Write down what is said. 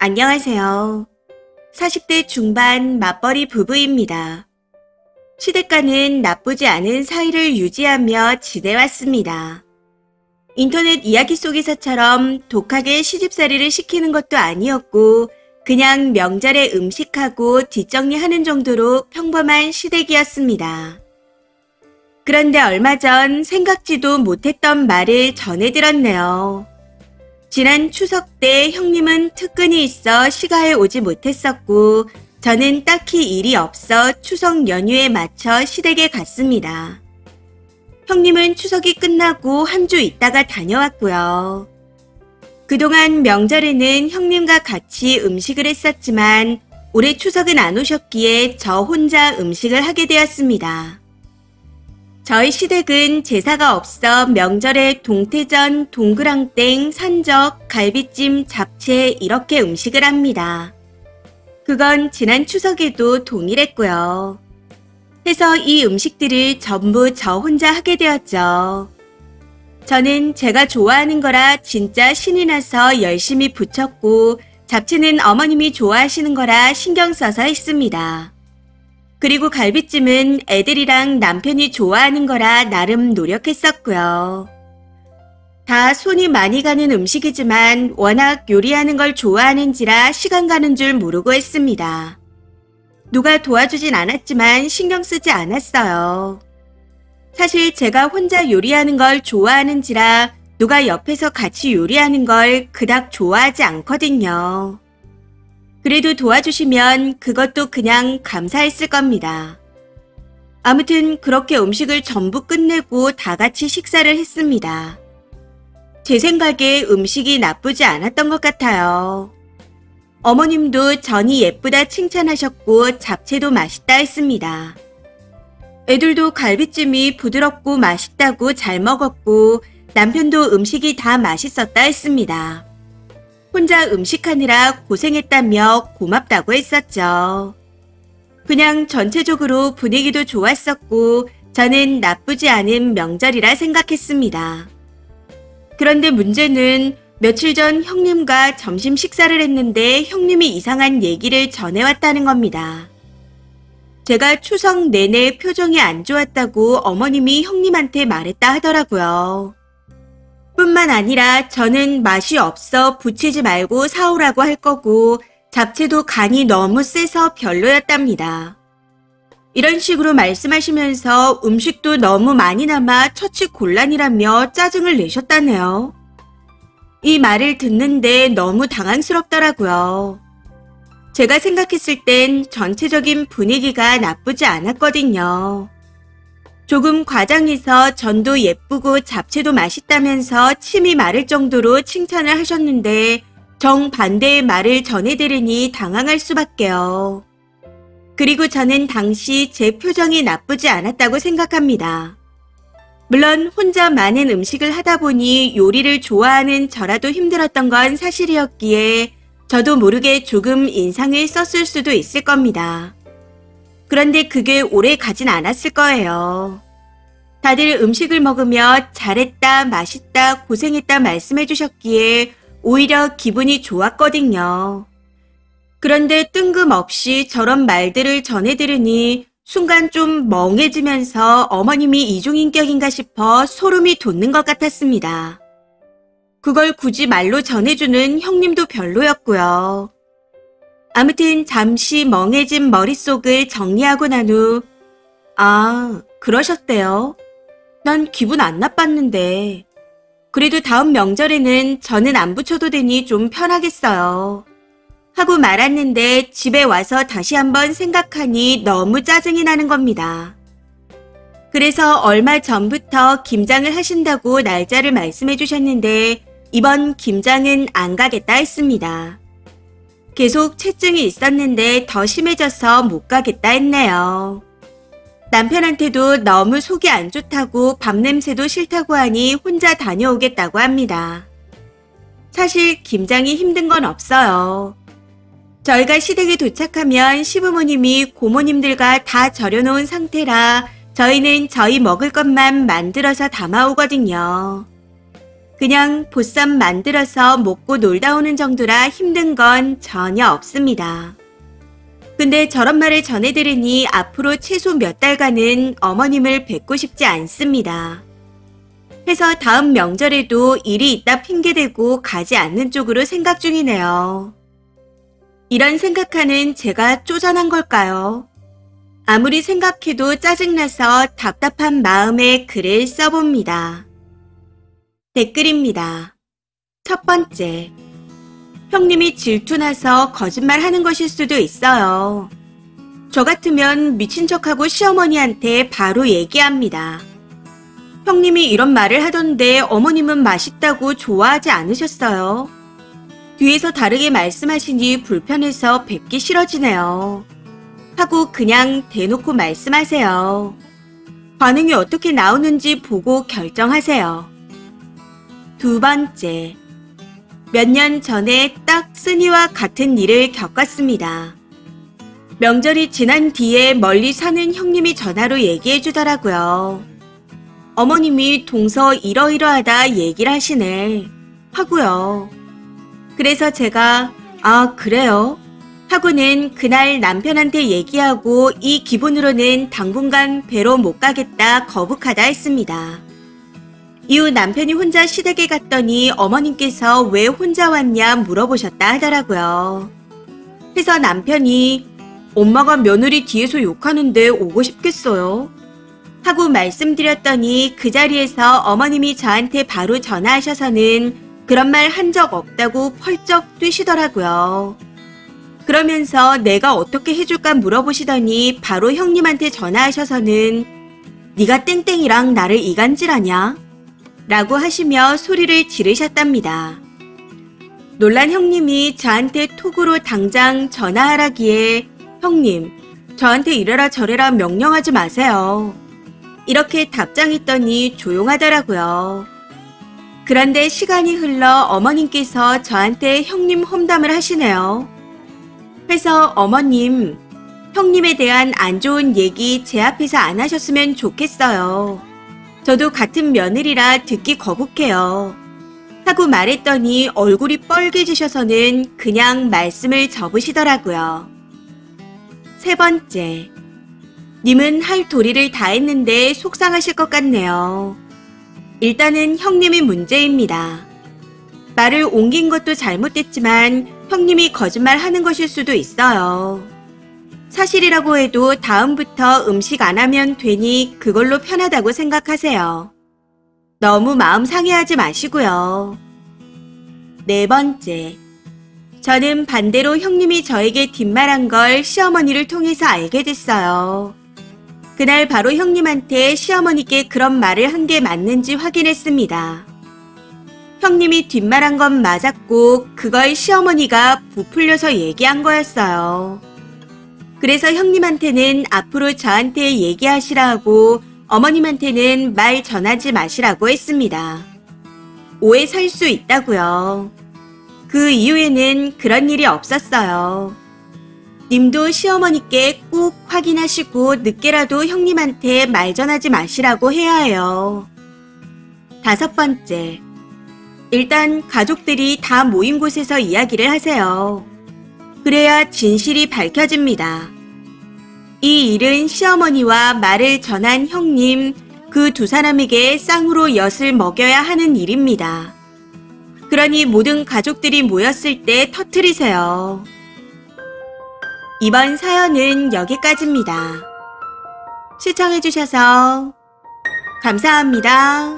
안녕하세요. 40대 중반 맞벌이 부부입니다. 시댁과는 나쁘지 않은 사이를 유지하며 지내왔습니다. 인터넷 이야기 속에서처럼 독하게 시집살이를 시키는 것도 아니었고 그냥 명절에 음식하고 뒷정리하는 정도로 평범한 시댁이었습니다. 그런데 얼마 전 생각지도 못했던 말을 전해들었네요. 지난 추석 때 형님은 특근이 있어 시가에 오지 못했었고 저는 딱히 일이 없어 추석 연휴에 맞춰 시댁에 갔습니다. 형님은 추석이 끝나고 한 주 있다가 다녀왔고요. 그동안 명절에는 형님과 같이 음식을 했었지만 올해 추석은 안 오셨기에 저 혼자 음식을 하게 되었습니다. 저희 시댁은 제사가 없어 명절에 동태전, 동그랑땡, 산적, 갈비찜, 잡채 이렇게 음식을 합니다. 그건 지난 추석에도 동일했고요. 해서 이 음식들을 전부 저 혼자 하게 되었죠. 저는 제가 좋아하는 거라 진짜 신이 나서 열심히 부쳤고 잡채는 어머님이 좋아하시는 거라 신경 써서 했습니다. 그리고 갈비찜은 애들이랑 남편이 좋아하는 거라 나름 노력했었고요. 다 손이 많이 가는 음식이지만 워낙 요리하는 걸 좋아하는지라 시간 가는 줄 모르고 했습니다. 누가 도와주진 않았지만 신경 쓰지 않았어요. 사실 제가 혼자 요리하는 걸 좋아하는지라 누가 옆에서 같이 요리하는 걸 그닥 좋아하지 않거든요. 그래도 도와주시면 그것도 그냥 감사했을 겁니다. 아무튼 그렇게 음식을 전부 끝내고 다 같이 식사를 했습니다. 제 생각에 음식이 나쁘지 않았던 것 같아요. 어머님도 전이 예쁘다 칭찬하셨고 잡채도 맛있다 했습니다. 애들도 갈비찜이 부드럽고 맛있다고 잘 먹었고 남편도 음식이 다 맛있었다 했습니다. 혼자 음식하느라 고생했다며 고맙다고 했었죠. 그냥 전체적으로 분위기도 좋았었고 저는 나쁘지 않은 명절이라 생각했습니다. 그런데 문제는 며칠 전 형님과 점심 식사를 했는데 형님이 이상한 얘기를 전해왔다는 겁니다. 제가 추석 내내 표정이 안 좋았다고 어머님이 형님한테 말했다 하더라고요. 뿐만 아니라 저는 맛이 없어 부치지 말고 사오라고 할 거고 잡채도 간이 너무 세서 별로였답니다. 이런 식으로 말씀하시면서 음식도 너무 많이 남아 처치곤란이라며 짜증을 내셨다네요. 이 말을 듣는데 너무 당황스럽더라고요. 제가 생각했을 땐 전체적인 분위기가 나쁘지 않았거든요. 조금 과장해서 전도 예쁘고 잡채도 맛있다면서 침이 마를 정도로 칭찬을 하셨는데 정반대의 말을 전해들으니 당황할 수밖에요. 그리고 저는 당시 제 표정이 나쁘지 않았다고 생각합니다. 물론 혼자 많은 음식을 하다 보니 요리를 좋아하는 저라도 힘들었던 건 사실이었기에 저도 모르게 조금 인상을 썼을 수도 있을 겁니다. 그런데 그게 오래 가진 않았을 거예요. 다들 음식을 먹으며 잘했다, 맛있다, 고생했다 말씀해 주셨기에 오히려 기분이 좋았거든요. 그런데 뜬금없이 저런 말들을 전해 들으니 순간 좀 멍해지면서 어머님이 이중인격인가 싶어 소름이 돋는 것 같았습니다. 그걸 굳이 말로 전해주는 형님도 별로였고요. 아무튼 잠시 멍해진 머릿속을 정리하고 난 후 그러셨대요. 난 기분 안 나빴는데. 그래도 다음 명절에는 저는 안 부쳐도 되니 좀 편하겠어요. 하고 말았는데 집에 와서 다시 한번 생각하니 너무 짜증이 나는 겁니다. 그래서 얼마 전부터 김장을 하신다고 날짜를 말씀해 주셨는데 이번 김장은 안 가겠다 했습니다. 계속 체증이 있었는데 더 심해져서 못 가겠다 했네요. 남편한테도 너무 속이 안 좋다고 밥 냄새도 싫다고 하니 혼자 다녀오겠다고 합니다. 사실 김장이 힘든 건 없어요. 저희가 시댁에 도착하면 시부모님이 고모님들과 다 절여놓은 상태라 저희는 저희 먹을 것만 만들어서 담아오거든요. 그냥 보쌈 만들어서 먹고 놀다 오는 정도라 힘든 건 전혀 없습니다. 근데 저런 말을 전해 들으니 앞으로 최소 몇 달간은 어머님을 뵙고 싶지 않습니다. 해서 다음 명절에도 일이 있다 핑계대고 가지 않는 쪽으로 생각 중이네요. 이런 생각하는 제가 쪼잔한 걸까요? 아무리 생각해도 짜증나서 답답한 마음에 글을 써봅니다. 댓글입니다. 첫 번째, 형님이 질투나서 거짓말하는 것일 수도 있어요. 저 같으면 미친 척하고 시어머니한테 바로 얘기합니다. 형님이 이런 말을 하던데 어머님은 맛있다고 좋아하지 않으셨어요? 뒤에서 다르게 말씀하시니 불편해서 뵙기 싫어지네요. 하고 그냥 대놓고 말씀하세요. 반응이 어떻게 나오는지 보고 결정하세요. 두 번째, 몇 년 전에 딱 쓰니와 같은 일을 겪었습니다. 명절이 지난 뒤에 멀리 사는 형님이 전화로 얘기해 주더라고요. 어머님이 동서 이러이러하다 얘기를 하시네 하고요. 그래서 제가 아 그래요? 하고는 그날 남편한테 얘기하고 이 기분으로는 당분간 뵈러 못 가겠다 거북하다 했습니다. 이후 남편이 혼자 시댁에 갔더니 어머님께서 왜 혼자 왔냐 물어보셨다 하더라고요. 그래서 남편이 엄마가 며느리 뒤에서 욕하는데 오고 싶겠어요? 하고 말씀드렸더니 그 자리에서 어머님이 저한테 바로 전화하셔서는 그런 말 한 적 없다고 펄쩍 뛰시더라고요. 그러면서 내가 어떻게 해줄까 물어보시더니 바로 형님한테 전화하셔서는 네가 땡땡이랑 나를 이간질하냐? 라고 하시며 소리를 지르셨답니다. 놀란 형님이 저한테 톡으로 당장 전화하라기에 형님, 저한테 이래라 저래라 명령하지 마세요. 이렇게 답장했더니 조용하더라고요. 그런데 시간이 흘러 어머님께서 저한테 형님 험담을 하시네요. 그래서 어머님, 형님에 대한 안 좋은 얘기 제 앞에서 안 하셨으면 좋겠어요. 저도 같은 며느리라 듣기 거북해요. 하고 말했더니 얼굴이 뻘개지셔서는 그냥 말씀을 접으시더라고요. 세 번째, 님은 할 도리를 다 했는데 속상하실 것 같네요. 일단은 형님이 문제입니다. 말을 옮긴 것도 잘못됐지만 형님이 거짓말하는 것일 수도 있어요. 사실이라고 해도 다음부터 음식 안 하면 되니 그걸로 편하다고 생각하세요. 너무 마음 상해하지 마시고요. 네 번째, 저는 반대로 형님이 저에게 뒷말한 걸 시어머니를 통해서 알게 됐어요. 그날 바로 형님한테 시어머니께 그런 말을 한 게 맞는지 확인했습니다. 형님이 뒷말한 건 맞았고 그걸 시어머니가 부풀려서 얘기한 거였어요. 그래서 형님한테는 앞으로 저한테 얘기하시라 하고 어머님한테는 말 전하지 마시라고 했습니다. 오해 살 수 있다고요. 그 이후에는 그런 일이 없었어요. 님도 시어머니께 꼭 확인하시고 늦게라도 형님한테 말 전하지 마시라고 해야 해요. 다섯 번째, 일단 가족들이 다 모인 곳에서 이야기를 하세요. 그래야 진실이 밝혀집니다. 이 일은 시어머니와 말을 전한 형님, 그 두 사람에게 쌍으로 엿을 먹여야 하는 일입니다. 그러니 모든 가족들이 모였을 때 터뜨리세요. 이번 사연은 여기까지입니다. 시청해주셔서 감사합니다.